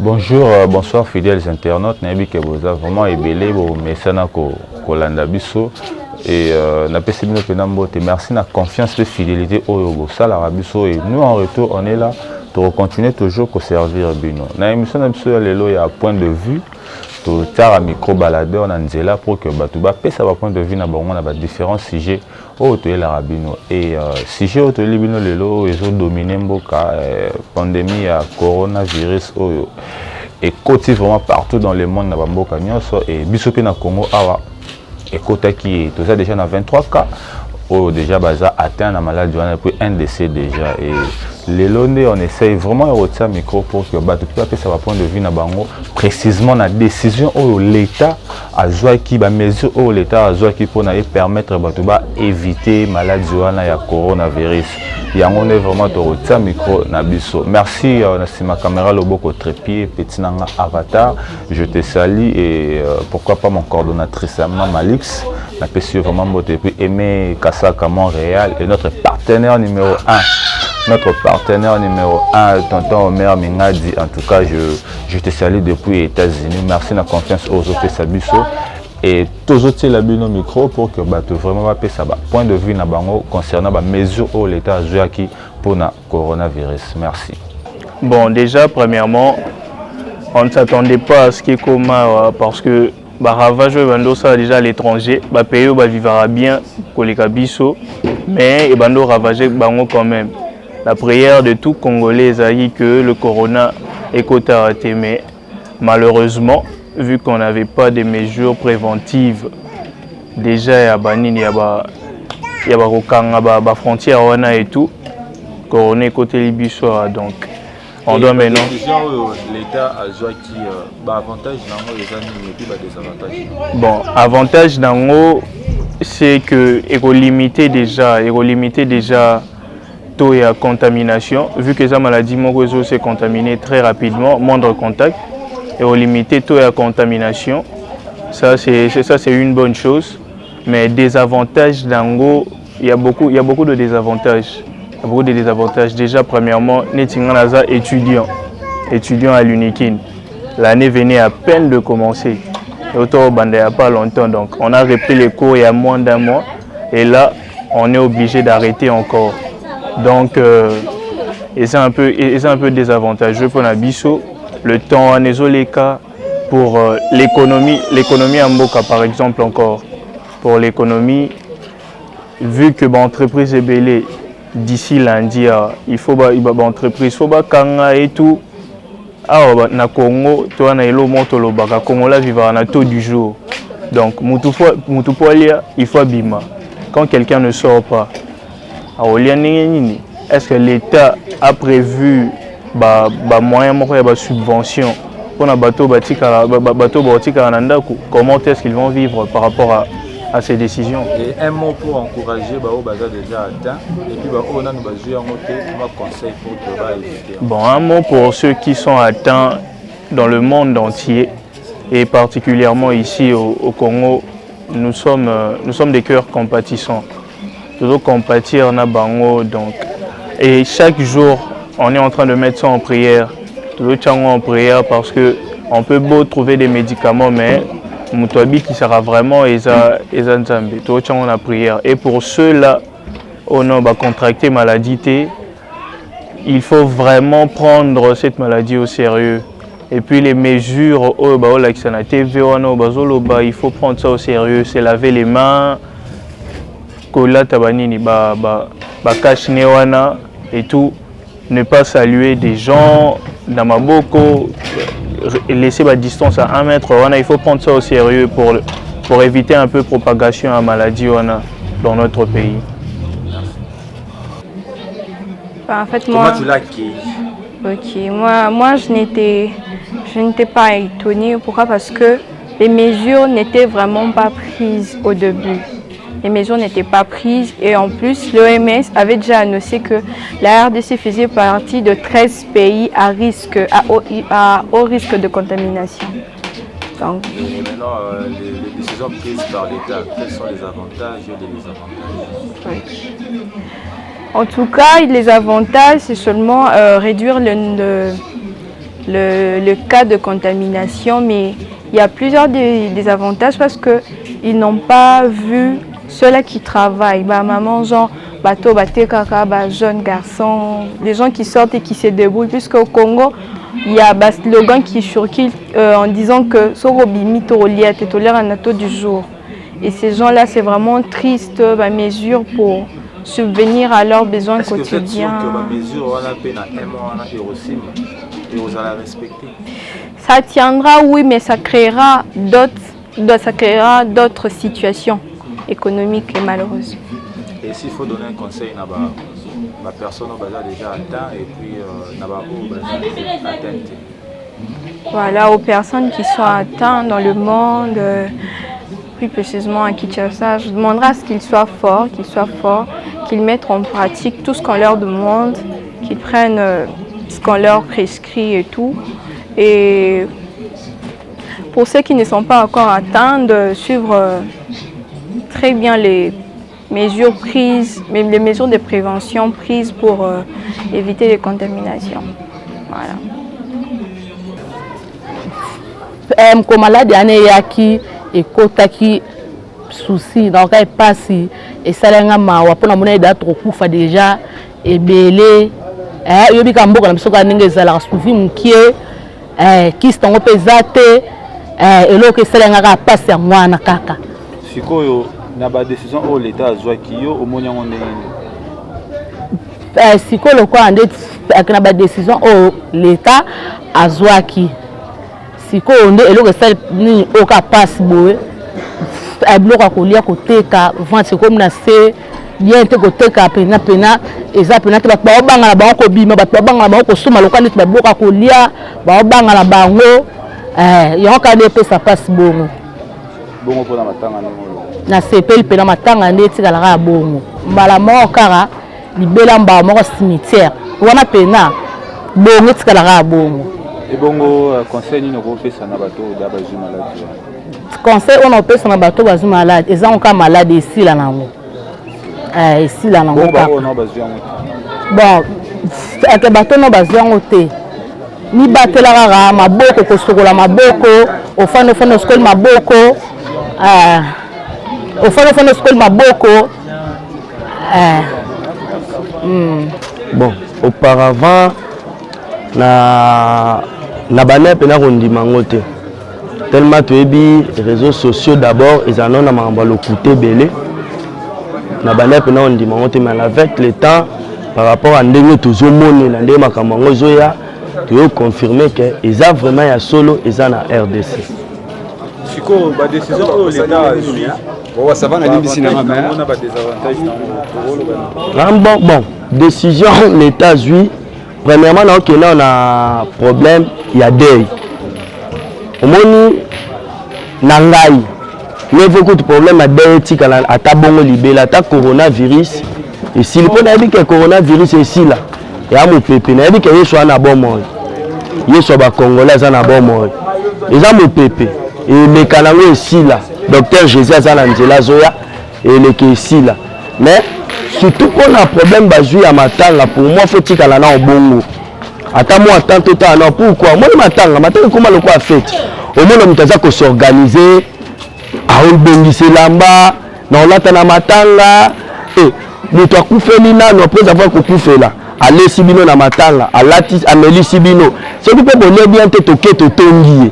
Bonjour, bonsoir fidèles internautes. Nabi que vous avez vraiment ébélé vos messages ko landa biso et na pesebino penambo te merci na confiance et fidélité au yogo ça la biso et nous en retour on est là pour continuer toujours à servir bino. Na émission na biso lelo ya point de vue to tara micro baladeur na nzela pour que batuba pesa ba point de vue na bango na ba différents sujets au to la rabino et sujet au to libino lelo ezo dominer mboka pandémie ya coronavirus oyo et côté vraiment partout dans le monde na mboka nyonso et biso pe na Congo awa et côté qui tout ça déjà na 23 cas oh déjà baza atteint la maladie on a pris un décès déjà et les londes on essaye vraiment de retirer micro pour que bah tout ça va point de vue na bango précisément la décision où l'état a joué qui ba mesure où l'état a joué qui pour permettre bah tout bah éviter maladie wana ya coronavirus ya on est vraiment de retirer micro na biso merci c'est ma caméra loboko trépied petit nanga avatar je te salue et pourquoi pas mon coordonnatrice Maman Malix la PCE vraiment beauté puis Aimé Kasaka Montréal et notre partenaire numéro 1 notre partenaire numéro 1, tonton Omer Mingadi. En tout cas, je te salue depuis les États-Unis. Merci de la confiance aux autres Sabiso. Et tous autres la au micro pour que tu vraiment pas ça point de vue na bango concernant les mesures où l'État a joué pour le coronavirus. Merci. Bon, déjà, premièrement, on ne s'attendait pas à ce qui est commun parce que bah ravage bando ça déjà à l'étranger, bah pays bah vivra bien pour les Kabiso, mais bando ravagé bango quand même. La prière de tout Congolais a dit que le corona est coté, mais malheureusement, vu qu'on n'avait pas de mesures préventives, déjà il y a banini, il y a frontière et tout, corona est côté Libiso donc. On doit maintenant. L'État a joué qui avantage dans les années et puis désavantage. Bon, avantage dans c'est que il limiter déjà taux et contamination, vu que la maladie s'est contaminée très rapidement, moindre contact, et au limiter taux et contamination, ça c'est une bonne chose, mais désavantages d'ango, il y a beaucoup de désavantages. Il y a beaucoup de désavantages. Déjà, premièrement, étudiant à l'Unikin. L'année venait à peine de commencer. Autant il n'y a pas longtemps, donc on a repris les cours il y a moins d'un mois, et là, on est obligé d'arrêter encore. Donc, c'est un peu désavantageux pour Nabiso. Le temps en les cas pour l'économie en Mboka par exemple encore. Pour l'économie, vu que l'entreprise est belle d'ici lundi, il faut l'entreprise, il faut kanga et tout. Alors, na Congo, toi na elo moto lo baka Congo la vivra na taux du jour. Donc, il faut abima. Quand quelqu'un ne sort pas, est-ce que l'État a prévu moyen de subvention pour les bateaux comment est-ce qu'ils vont vivre par rapport à ces décisions? Et un mot pour encourager déjà atteint et puis on a conseil pour éviter. Bon, un mot pour ceux qui sont atteints dans le monde entier et particulièrement ici au Congo, nous sommes des cœurs compatissants. Toujours compatir na bango donc et chaque jour on est en train de mettre ça en prière, toujours en prière parce que on peut beau trouver des médicaments mais mutuabi qui sera vraiment nzambe toujours en la prière et pour ceux-là on a contracté maladie il faut vraiment prendre cette maladie au sérieux et puis les mesures il faut prendre ça au sérieux, c'est laver les mains cache newana et tout, ne pas saluer des gens dans ma boko, laisser ma distance à 1 mètre, il faut prendre ça au sérieux pour éviter un peu propagation à maladie dans notre pays. En fait, comment tu l'as acquis? Ok, moi je n'étais pas étonnée. Pourquoi? Parce que les mesures n'étaient vraiment pas prises au début. Les mesures n'étaient pas prises et en plus l'OMS avait déjà annoncé que la RDC faisait partie de 13 pays à haut risque de contamination. Donc, et maintenant, les décisions prises par l'État, quels sont les avantages et les désavantages? Oui. En tout cas, les avantages, c'est seulement réduire le cas de contamination, mais il y a plusieurs des avantages parce qu'ils n'ont pas vu ceux-là qui travaillent. Bah, maman, genre, bateau, kaka, bah, jeunes garçons, les gens qui sortent et qui se débrouillent, puisqu'au Congo, il y a un slogan qui circule en disant que Sorobimi Torolia, Tétolère Anato du jour. Et ces gens-là, c'est vraiment triste, bah, mesure pour subvenir à leurs besoins quotidiens. Ça tiendra, oui, mais ça créera d'autres situations économiques et malheureuses. Et s'il faut donner un conseil à la personne qui a déjà atteint et puis atteinte. Voilà, aux personnes qui sont atteintes dans le monde, plus précisément à Kinshasa, je demanderai à ce qu'ils soient forts, qu'ils mettent en pratique tout ce qu'on leur demande, qu'ils prennent ce qu'on leur prescrit et tout. Et pour ceux qui ne sont pas encore atteints, de suivre très bien les mesures prises, même les mesures de prévention prises pour éviter les contaminations. Voilà. Comme malade, il y a qui et kotaki souci donc elle passe et ça lenga mawa pona mona da trop kufa déjà et belé yobi kamboka na biso ka ndenge ezala suivi mukie kistongo pesate eloko esalenga ka passe ya mwana kaka sikoyo na ba décision au l'état azwaki yo omoni yango ndenge sikoyo kwa ande akina ba décision au l'état azwaki sikoyo nde eloko esali oka passe boye biloko ya kolia koteka vente comme na se bien te koteka pena eza pena te bato baobangana bango kobima bato babangana bango kosoma lokola neti babiloko ya kolia baobangana bango yango kaka nde epesa passe bongo mpona matanga na sepeli mpena matanga nde etikalaka ya bongo mbala moko kaka libela mbala moko cimetière wana pena bongo etikalaka ya bongo. Et bongo conseil ni noko pesa na bato da bazwi malade. Conseil on pesa na bato bazwi malade, eza onka malade ici là nango. Ici là nango. Bon, ate bato no bazwi yango te. Ni batela kaka maboko kosokola maboko, ofano skol maboko, ofano skol maboko. Bon, auparavant na bana pena kondima ngo te tellement toyebi réseaux sociaux d'abord ezana na makambo le coûter belé na bana pena kondima ngo te mais avec le temps par rapport à ndenge tozomonela ndenge makambo ngo zoya toyo confirmer que eza vraiment ya solo eza na RDC siko ba décision au l'état bon ça va na limbisi na mama on a pas des avantages bon décision l'état zui. Premièrement, on a un problème, il y a deuil. Au moins, nangai, il y a beaucoup de problèmes à deuil, à tabongo libé, à ta coronavirus. Et si le problème est que le coronavirus est ici, là, il y a mon pépé, il y a dit qu'il y a un bon mort. Il y a un Congolais, il y a un bon mort. Il y a mon pépé. Et les Kanangos ici, là, docteur Jésus Azanangela Zoya, et les qui ici, là. Mais, surtout qu'on a un problème basé à matanga pour moi faut que la na bongo attends moi attends tout à non pourquoi moi matanga comment le quoi fait au moins on t'a ko s'organiser à bongisi lamba na lata na matanga et muto akufeli na no après avoir kokufela aller sibino na matanga alati ameli sibino c'est que peut bonner bien te toquer to tongi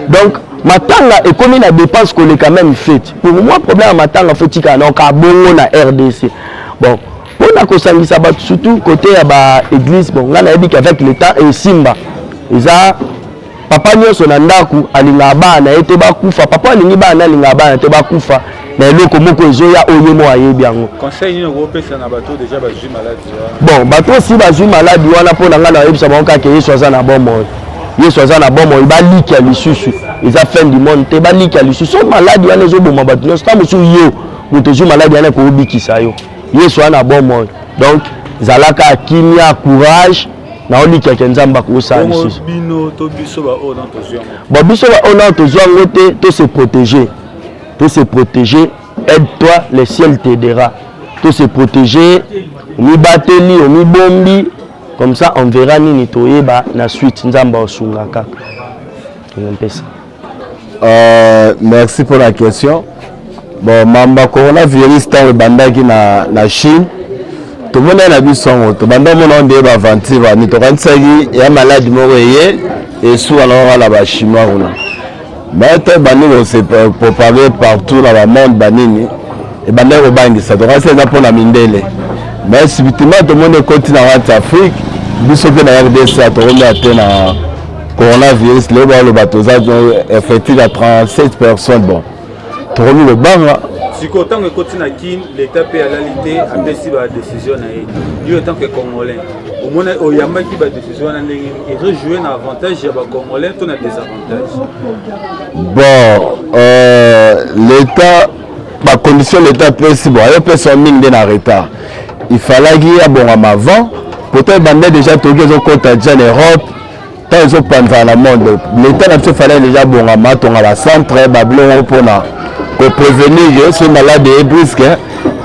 donc matanga et comme la dépense qu'on est quand même fait pour moi problème à matanga faut que na ka bongo na RDC. Bon, pour la conscience, surtout côté l'église, bon, on a dit qu'avec l'État et Simba, ils ont papa n'y a son andaku, alingaba na été bakufa, papa lingiba na lingaba na été bakufa, mais le comment que zoya oyemo aye bien. Conseil ni européen na bateau déjà bazui malade. Bon, bateau si bazui malade, wana pour nanga na yebisa banka ke yeso za na bon mort. Yeso za na bon mort, ba liki ya lisusu. Ils a fin du monde, te ba liki ya lisusu. So malade wana zo boma bateau, no sta musu yo, mutozu malade wana ko bikisa yo. Yeso ana bon mort. Donc zalaka kimia courage na oli quelqu'un nzamba ko sa lisusu. Bino to biso ba o dans tozu. Bon biso ba o dans tozu ngote to se protéger. To se protéger, aide-toi, le ciel t'aidera. To se protéger, mi bateli, mi bombi, Comme ça, on verra nini toyeba na suite nzamba osunga kaka. Merci pour la question. Bon, mamba coronavirus tant bandaki na Chine. Tout le monde a vu son to banda mon on débat aventure ni to kansaki ya malade moko et sous alors la ba chinois ona. Mais to bandi on se propager partout dans le monde banini et banda ko bangisa to kansa na pona mindele. Mais subitement tout le monde continue en Afrique, biso pe na RDC to on a na coronavirus le bateau ça effectif à 37 personnes bon. Tout le banga si autant que continue l'État peut à l'alité a décidé la décision lui autant que congolais au moins au yamba qui va décision et jouer un avantage il y a congolais tout a des avantages. Bon l'État ma condition l'État peut si bon il peut son mine en retard il fallait qu'il y a bon avant peut-être bande déjà tout qu'ils ont compté en Europe tant ils ont pas dans le monde l'État n'a pas fallait déjà bon à maton à la centre bablon pour pour prévenir ce malade et brusque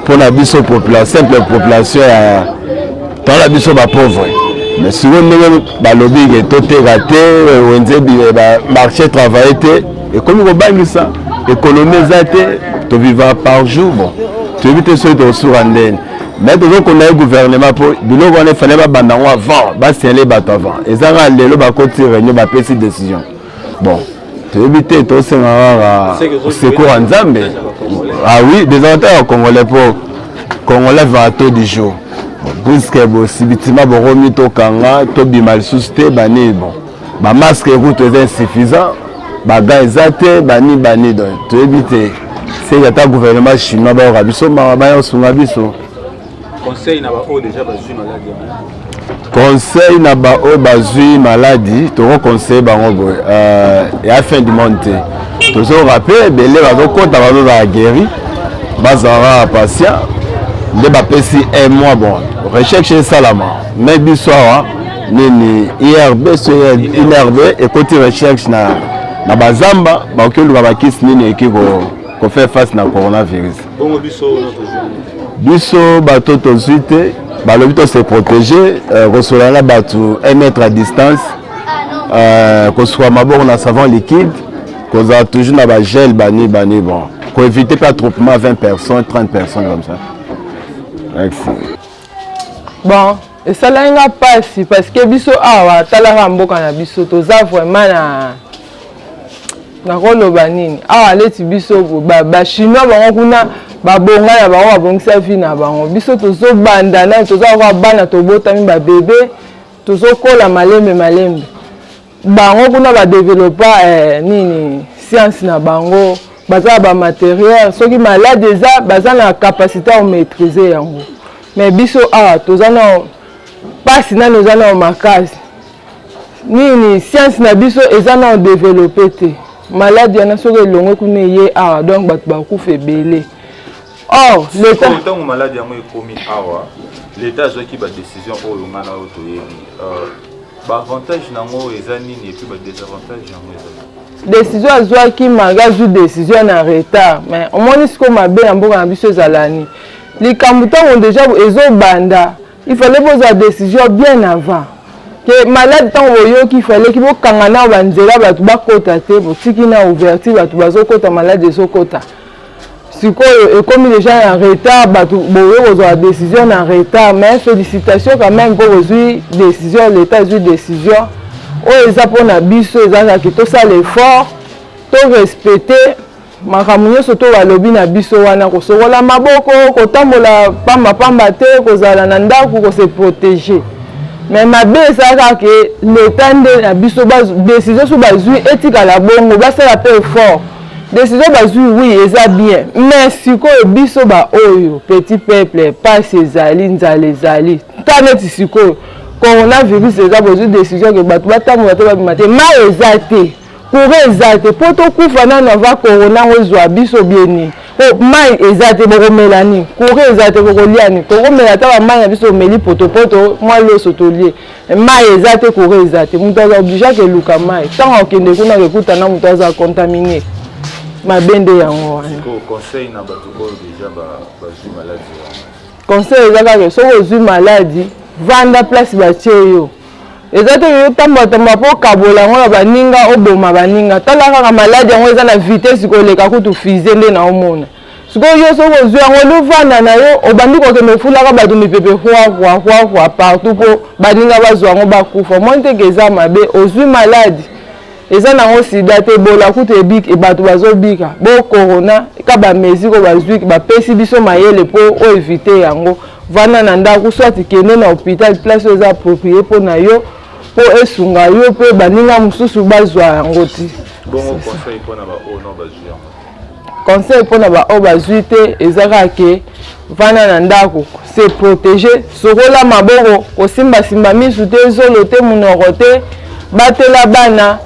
pour la population, simple population dans la biso pauvre. Mais si vous avez le lobby qui est tout raté, on marché travailler et comme vous avez ça, économiser, tu vivras par jour, bon, tu évites ce que tu as mais toujours qu'on a un gouvernement pour nous on fallait pas bandan avant, c'est les bateaux avant. Et ça va aller le bateau tirer, nous va prendre cette décision. Bon. Tu évites tout ce secours en Zambie. Ah oui, des avantages congolais pour congolais va tout du jour. Puisque si bâtiment bon remis au Kanga, tout bimal susté bani bon. Ba masque route est insuffisant. Ba gars exacté bani donc. Tu évites c'est le gouvernement chinois ba rabiso ma ba sunga biso. Conseil na ba o déjà ba zui maladie. Conseil na ba o bazui maladie to conseil bango boy et à fin du monde to so rappel belé ba ko ta ba guéri bazara patient de ba pesi un mois bon recherche salama mais bisoa nini IRB so IRB et côté recherche na bazamba ba ko lu ba kis nini ko faire face na coronavirus bon biso ba toto suite le but c'est protéger, recevoir la bateau, 1 mètre à distance, qu'on soit mabord on a savon liquide, qu'on a toujours dans gel bani bon, qu'on évite pas trop 20 personnes, 30 personnes comme ça. Merci. Bon, et ça là n'a pas si parce que biso awa talaka mboka na biso toza vraiment na rolo banini awa leti biso ba chinois bango kuna babonga na bango babongisa vie na bango biso tozo banda na tozo kwa bana tobotami ba bébé tozo kola malembe bango kuna ba développer nini science na bango baza ba matériel soki malade eza baza na capacité à maîtriser yango mais biso toza na pasi na noza na makasi nini science na biso eza na développer te malade yana soki elongo kuna ye donc bato bakufa ebele. Or, l'État est malade, l'État a pris une décision pour le mana avantage et puis désavantage. Décision a qui magazu décision en retard, mais au moins ce qu'on m'a bien en ambitieux zalani. Les Kambuta ont déjà banda. Il fallait poser la décision bien avant. Que malade tant qu'il fallait qu'il faut kangana banzela batu bakota te pour tikina ouverture batu bazokota malade ezokota. Si comme les gens en retard, ils ont la décision en retard, mais félicitations quand même pour la décision, l'État a eu décision. Ils ont pour la biso, ils ont tout ça l'effort, tout respecter. Makamunyo soto wa lobby na biso wana ko sokola maboko ko tambola pamba te ko zala na ndako ko se protéger. Mais mabe ça que l'État na biso décision sur bazui éthique la bongo ba ça la peu fort. Décision bazui oui eza bien mais siko biso ba oyo petit peuple pas ces ali nzale zali taneti siko coronavirus eza besoin décision que bato batamu bato babimate ma ezate courir ezate poto kufa na va corona ozwa biso bieni mai ezate bokomelani courir ezate bokoliani kokomela ta ba mai na biso meli poto moi lo sotolie mai ezate courir ezate muto aza obligé que luka mai tant okende kuna kekuta na muto aza contaminé mabende yango wana conseil na bato déjà bazui maladie conseil ezaka ke soki ozwi maladie vanda place batie yo eza te yo tambatamba po kabola yango na baninga oboma baninga tala kaka maladi yango eza na vitesse koleka kutu fize nde na omona sikoyo yo soko ozwi yango lovanda na yo obandi kokende ofulaka bato mipepe hwa partout po baninga bazwa yango bakufa moni teke eza mabe ozwi maladi eza nango sida te bola kutu ebiki bato bazobika bo corona ka bamesi ko bazwiki bapesi biso mayele po oevite yango vanda na ndako soit kende na hôpital place eza approprié mpo na yo po esunga yo mpe baninga mosusu bazwa yango ti conseil mpona baoyo bazwi te eza kaka ke vanda na ndako se protéger sokola maboko kosimbasimba misu te zolo te monoko te batela bana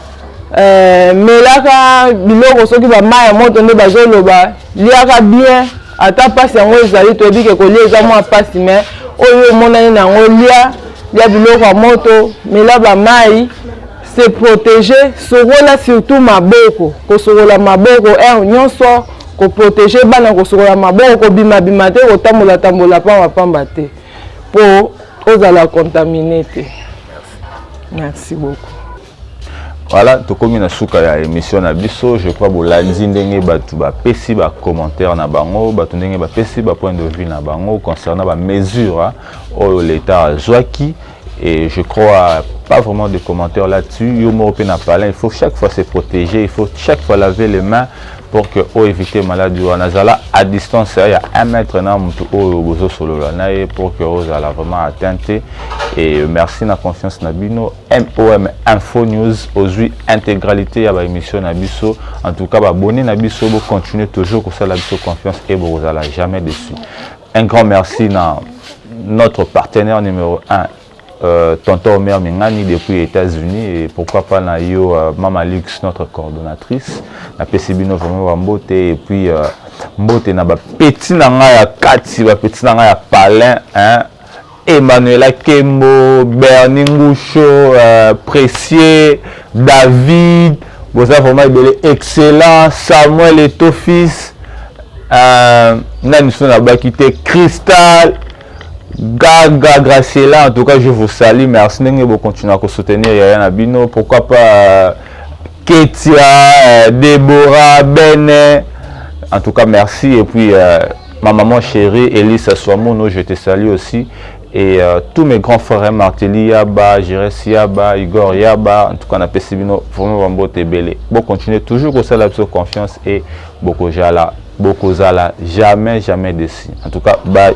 melaka biloko soki bamai ya moto nde bazoloba liaka bien ata mpasi yango ezali toyebi ke kolia eza mwa mpasi me oyo omonani nango lia biloko ya moto mela bamai se protéger sokola surtout maboko kosokola maboko nyonso koprotéger bana kosokola maboko kobimabima te kotambola pamba te mpo ozala contaminé te. Merci beaucoup. Voilà, tokomi na suka ya émission na biso, je crois bolandi ndenge batu ba pesi ba commentaire na bango, batu ndenge ba pesi ba point de vue na bango concernant ba mesures au l'état zwaki et je crois pas vraiment de commentaires là-dessus. Yo mo pe na parler, il faut chaque fois se protéger, il faut chaque fois laver les mains pour que éviter maladie ou nazala à distance il y a 1 mètre na mutu o bozo solo na pour que vous allez vraiment atteindre et merci na confiance na bino MOM Info News aujourd'hui intégralité ya ba émission na biso en tout cas ba abonner na biso bo continuer toujours pour ça la biso confiance et vous allez jamais déçu. Un grand merci na notre partenaire numéro 1 Tonton Omer Mingani depuis les États-Unis et pourquoi pas na yo Mama Lux notre coordonnatrice na PCBino vraiment Wambote et puis Mbote na ba petit nanga ya Kati ba petit nanga ya Palin hein Emmanuel Kembo Bernie Ngoucho Précieux David vous avez vraiment belé excellent Samuel Etofis nani sona ba quitté Cristal Gaga Graciela, en tout cas je vous salue, merci de continuer à soutenir Yaya Nabino, pourquoi pas Ketia, Déborah, Bene, en tout cas merci et puis ma maman chérie Elisa Swamono, je te salue aussi et tous mes grands frères Martelly Yaba, Jérès Yaba, Igor Yaba, en tout cas on a Pesibino, vraiment Wambote Belé. Bon continuer toujours au salaire de confiance et beaucoup zala, jamais déçu. En tout cas bye.